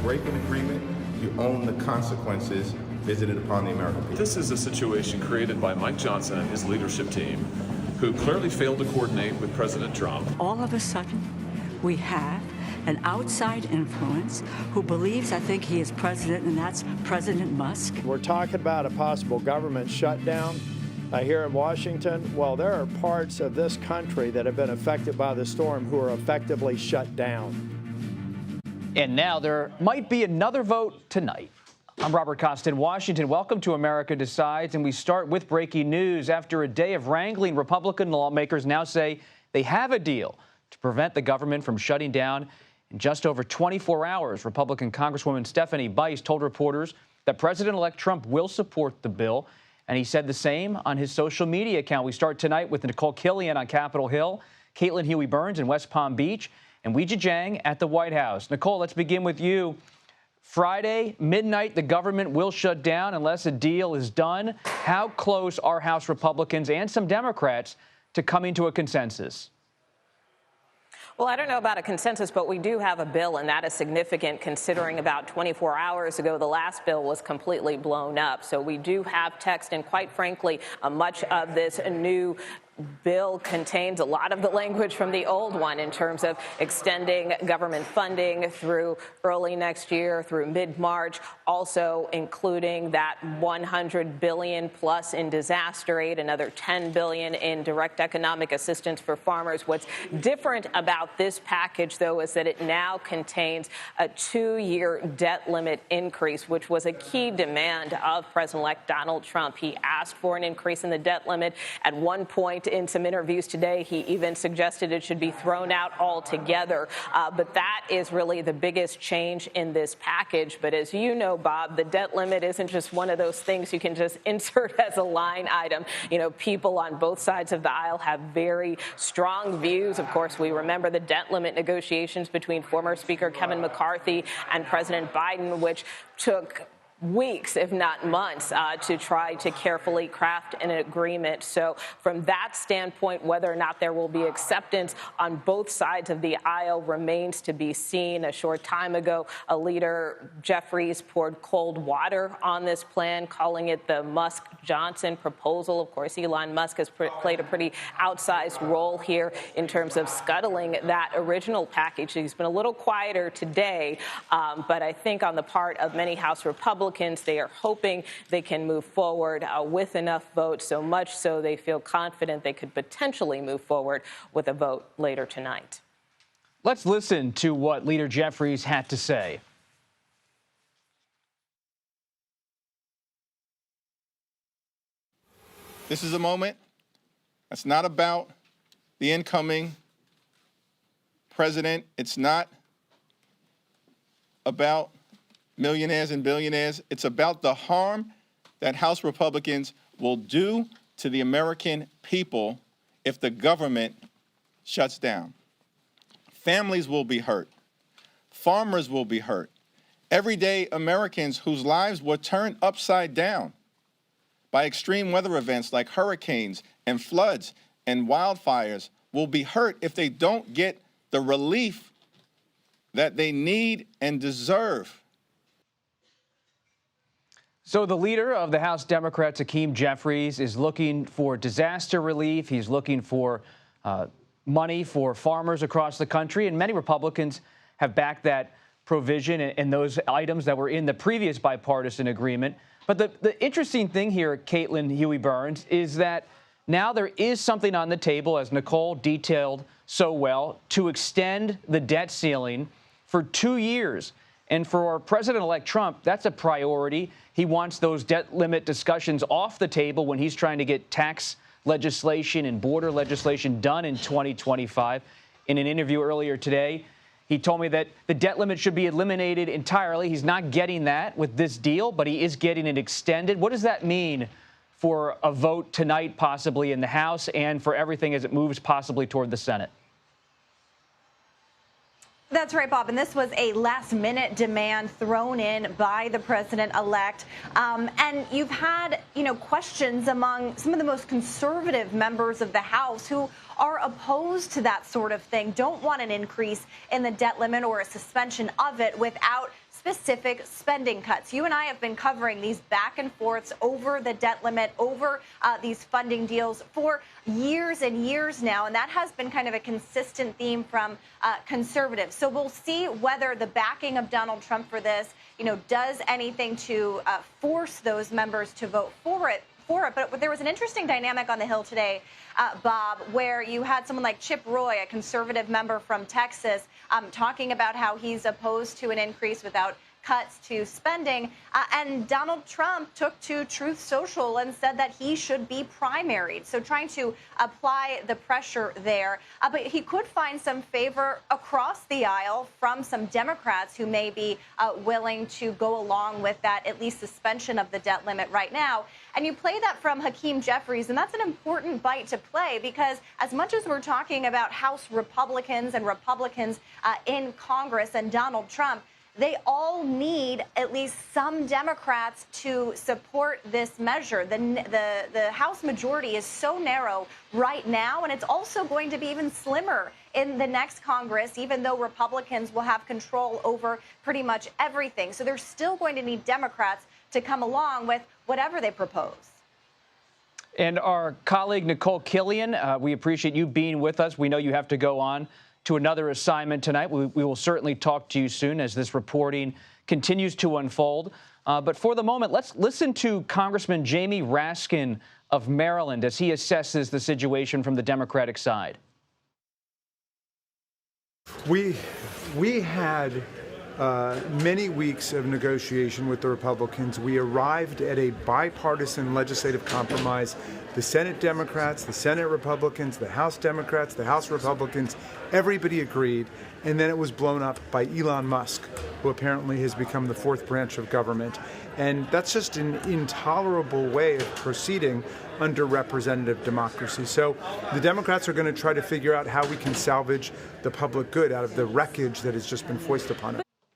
break an agreement, you own the consequences visited upon the American people. This is a situation created by Mike Johnson and his leadership team, who clearly failed to coordinate with President Trump. All of a sudden, we have an outside influence who believes, I think he is president, and that's President Musk. We're talking about a possible government shutdown here in Washington. Well, there are parts of this country that have been affected by the storm who are effectively shut down. And now there might be another vote tonight. I'm Robert Costa in Washington. Welcome to America Decides, and we start with breaking news. After a day of wrangling, Republican lawmakers now say they have a deal to prevent the government from shutting down in just over 24 hours. Republican Congresswoman Stephanie Bice told reporters that President-elect Trump will support the bill, and he said the same on his social media account. We start tonight with Nikole Killion on Capitol Hill, Caitlin Huey-Burns in West Palm Beach, and Weijia Jiang at the White House. Nikole, let's begin with you. Friday, midnight, the government will shut down unless a deal is done. How close are House Republicans and some Democrats to coming to a consensus? Well, I don't know about a consensus, but we do have a bill, and that is significant considering about 24 hours ago, the last bill was completely blown up. So we do have text, and quite frankly, much of this new bill contains a lot of the language from the old one in terms of extending government funding through early next year, through mid-March, also including that $100 billion plus in disaster aid, another $10 billion in direct economic assistance for farmers. What's different about this package, though, is that it now contains a 2-year debt limit increase, which was a key demand of President-elect Donald Trump. He asked for an increase in the debt limit. At one point in some interviews today, he even suggested it should be thrown out altogether. But that is really the biggest change in this package. But as you know, Bob, the debt limit isn't just one of those things you can just insert as a line item. You know, people on both sides of the aisle have very strong views. Of course, we remember the debt limit negotiations between former Speaker Kevin McCarthy and President Biden, which took weeks, if not months, to try to carefully craft an agreement. So from that standpoint, whether or not there will be acceptance on both sides of the aisle remains to be seen. A short time ago, a leader, Jeffries, poured cold water on this plan, calling it the Musk-Johnson proposal. Of course, Elon Musk has played a pretty outsized role here in terms of scuttling that original package. He's been a little quieter today, but I think on the part of many House Republicans, they are hoping they can move forward with enough votes, so much so they feel confident they could potentially move forward with a vote later tonight. Let's listen to what Leader Jeffries had to say. This is a moment that's not about the incoming president. It's not about millionaires and billionaires. It's about the harm that House Republicans will do to the American people if the government shuts down. Families will be hurt. Farmers will be hurt. Everyday Americans whose lives were turned upside down by extreme weather events like hurricanes and floods and wildfires will be hurt if they don't get the relief that they need and deserve. So the leader of the House Democrats, Hakeem Jeffries, is looking for disaster relief. He's looking for money for farmers across the country, and many Republicans have backed that provision and those items that were in the previous bipartisan agreement. But the interesting thing here, Caitlin Huey-Burns, is that now there is something on the table, as Nikole detailed so well, to extend the debt ceiling for 2 years. And for President-elect Trump, that's a priority. He wants those debt limit discussions off the table when he's trying to get tax legislation and border legislation done in 2025. In an interview earlier today, he told me that the debt limit should be eliminated entirely. He's not getting that with this deal, but he is getting it extended. What does that mean for a vote tonight, possibly in the House, and for everything as it moves possibly toward the Senate? That's right, Bob. And this was a last-minute demand thrown in by the president-elect. And you've had, questions among some of the most conservative members of the House who are opposed to that sort of thing, don't want an increase in the debt limit or a suspension of it without specific spending cuts. You and I have been covering these back and forths over the debt limit, over these funding deals for years and years now, and that has been kind of a consistent theme from conservatives. So we'll see whether the backing of Donald Trump for this, does anything to force those members to vote for it. But there was an interesting dynamic on the Hill today, Bob, where you had someone like Chip Roy, a conservative member from Texas, talking about how he's opposed to an increase without cuts to spending. And Donald Trump took to Truth Social and said that he should be primaried. So trying to apply the pressure there. But he could find some favor across the aisle from some Democrats who may be willing to go along with that, at least suspension of the debt limit right now. And you play that from Hakeem Jeffries, and that's an important bite to play because as much as we're talking about House Republicans and Republicans in Congress and Donald Trump, they all need at least some Democrats to support this measure. The House majority is so narrow right now, and it's also going to be even slimmer in the next Congress, even though Republicans will have control over pretty much everything. So they're still going to need Democrats to come along with whatever they propose. And our colleague, Nikole Killion, we appreciate you being with us. We know you have to go on to another assignment tonight. We will certainly talk to you soon as this reporting continues to unfold. But for the moment, let's listen to Congressman Jamie Raskin of Maryland as he assesses the situation from the Democratic side. We had many weeks of negotiation with the Republicans. We arrived at a bipartisan legislative compromise. The Senate Democrats, the Senate Republicans, the House Democrats, the House Republicans, everybody agreed. And then it was blown up by Elon Musk, who apparently has become the fourth branch of government. And that's just an intolerable way of proceeding under representative democracy. So the Democrats are going to try to figure out how we can salvage the public good out of the wreckage that has just been foisted upon it.